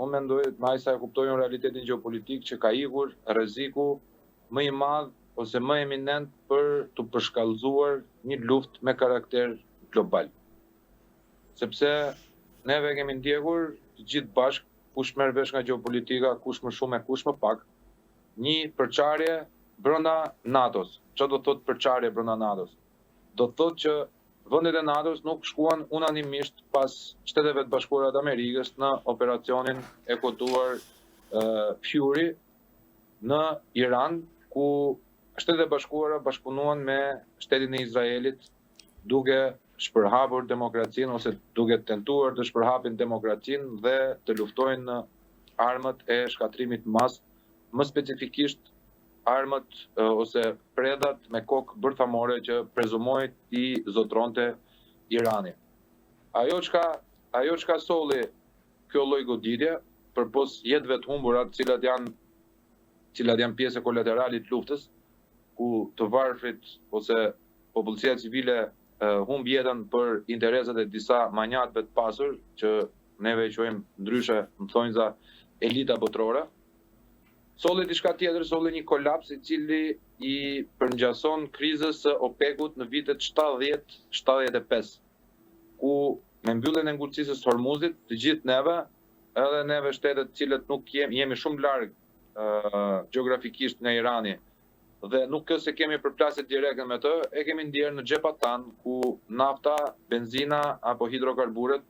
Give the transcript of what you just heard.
unë mendoj, me aq sa e kuptoj unë realitetin gjeopolitik, që ka ikur rreziku më i madh ose më eminent për të përshkallëzuar një luftë me karakter global. Sepse neve kemi ndjekur të gjithë bashkë, kush merr vesh nga gjeopolitika, kush më shumë e kush më pak, një përçarje brenda NATO-s. Çfarë do thotë përçarje brenda NATO-s? Do thotë që vendet e NATO-s nuk shkuan unanimisht pas Shteteve të Bashkuara të Amerikës në operacionin e koduar Fury në Iran, ku Shtetet e Bashkuara bashkëpunuan me Shtetin e Izraelit duke shpërhapur demokracinë ose duke tentuar të shpërhapin demokracinë dhe të luftojnë në armët e shkatrimit mas, më specifikisht armët ose predhat me kokë bërthamore që prezumohet I zotronte Irani. Ajo çka solli kjo lloj goditje, përpos jetëve të humbura, të cilat janë pjesë kolaterale të luftës, ku të varfrit ose popullsia civile humb jetën për interesat e disa manjatëve të pasur, që neve e quajmë ndryshe në thonjza elita botrore. Solli diçka tjetër, solli një kolaps I cili I përngjason krizës së OPEC-ut në vitet 70-75, ku me mbylljen e ngurtësisë së Hormuzit, të gjithë neve, edhe neve shtetet të cilët nuk jemi shumë larg gjeografikisht nga Irani, dhe nuk se kemi përplasje direkte me të, e kemi ndjerë në xhepat tanë, ku nafta, benzina apo hidrokarburët